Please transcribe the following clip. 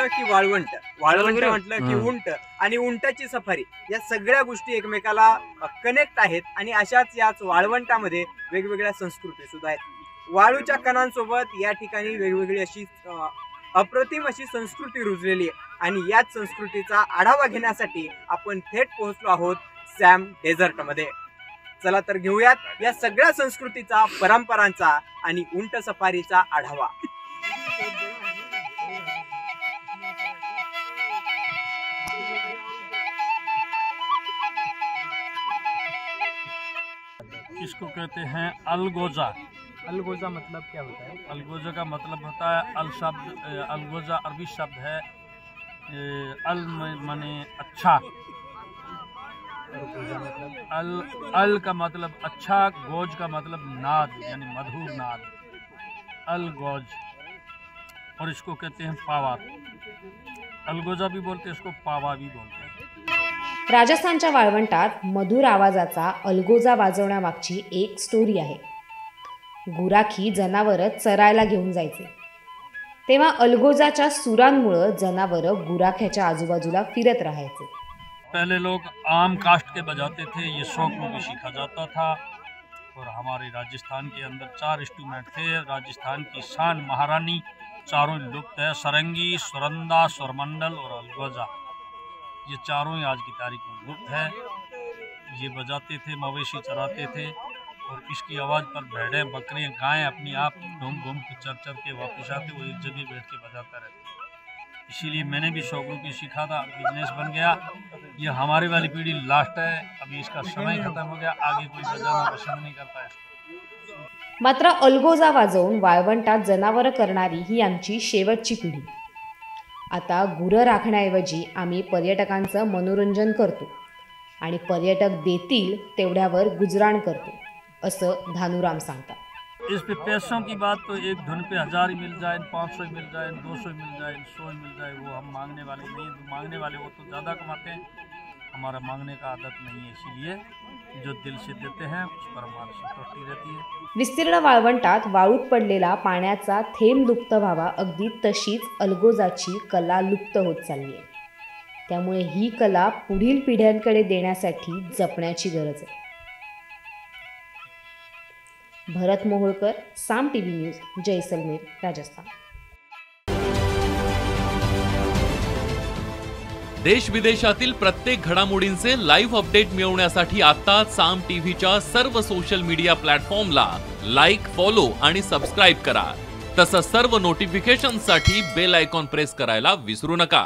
म्हटलं की वाळवंट, वाळवंट म्हटलं की उंट आणि उंटाची सफारी, या सगळ्या गोष्टी एकमेकाला कनेक्ट आहेत. आणि अशाच याच वाळवंटामध्ये वेगवेगळ्या संस्कृती सुद्धा आहेत. वाळूच्या कणांसोबत या ठिकाणी वेगवेगळी अशी अप्रतिम अशी संस्कृती रुजलेली आहे. आणि याच संस्कृतीचा आढावा घेण्यासाठी आपण थेट पोहोचलो आहोत सॅम डेझर्टमध्ये. चला तर घेऊयात या सगळ्या संस्कृतीचा, परंपरांचा आणि उंट सफारीचा आढावा. इसको कहते हैं अलगोजा। अलगोजा मतलब क्या होता है? अलगोजा का मतलब होता है अल शब्द, अलगोजा अरबी शब्द है, अल माने अच्छा, अल का मतलब अच्छा, गोज का मतलब नाद यानी मधुर नाद, अलगोज। और इसको कहते हैं पावा, अलगोजा भी बोलते हैं, इसको पावा भी बोलते हैं। राजस्थानच्या वाळवंटात मधुर आवाजाचा अलगोजा वाजवण्यामागची एक स्टोरी आहे. गुराखी जनावरं चरायला घेऊन जायचे, तेव्हा अलगोजाच्या सुरांमुळे जनावरं गुराख्याच्या आजूबाजूला फिरत राहायचे. पहले लोग आम कास्ट के बजाते थे, ये शौक में भी सीखा जाता था। और हमारे राजस्थान के अंदर 4 इंस्ट्रूमेंट थे। राजस्थान की शान महारानी चारों लुप्त है, सरंगी, सुरंदा, स्वरमंडल और अलगोजा, ये चारों ही आज की तारीख में लुप्त है। ये बजाते थे, मवेशी चराते थे और इसकी आवाज़ पर भेड़ें, बकरियां, गायें अपनी आप घूम घूम के चर के वापस आते, वो एक जगह बैठ के बजाता रहता। इसीलिए मैंने भी शौक रूपी सीखा था, बिजनेस बन गया। ये हमारी वाली पीढ़ी लास्ट है, अभी इसका समय खत्म हो गया, आगे कोई बजाना पसंद नहीं करता है। मात्र अलगोजा वाजवून वाळवंटात जनावरं करणारी ही आमची शेवटची पिढी. आता गुरं राखण्याऐवजी आम्ही पर्यटकांचं मनोरंजन करतो आणि पर्यटक देतील तेवढ्यावर गुजराण करतो, असं धानूराम सांगतात. इस पे पैसों की बात तो एक धुन पे 1000 ही मिल जाए, 500 मिल जाए, 200 मिल जाए, 100 मिल जाए, वो हम मांगने वाले नहीं। मांगने वाले वो तो ज़्यादा कमाते हैं, हमारा मांगने का आदत नहीं है। इसीलिए जो दिल से देते हैं उस पर हमारी संतुष्टि रहती है. विस्तीर्ण वाळवंटात वाळूत पडलेला पाण्याचा थेंब लुप्त व्हावा, अगदी तशीच अलगोजाची कला लुप्त होत चालली आहे. त्यामुळे ही कला पुढील पिढ्यांकडे देण्यासाठी जपण्याची गरज आहे. भरत मोहोळकर, साम टीव्ही न्यूज, जैसलमेर, राजस्थान. देश विदेशातील प्रत्येक घडामोडींचे लाईव्ह अपडेट मिळवण्यासाठी आता साम टीव्हीच्या सर्व सोशल मीडिया प्लॅटफॉर्मला लाईक, फॉलो आणि सबस्क्राईब करा. तसंच सर्व नोटिफिकेशनसाठी बेल आयकॉन प्रेस करायला विसरू नका.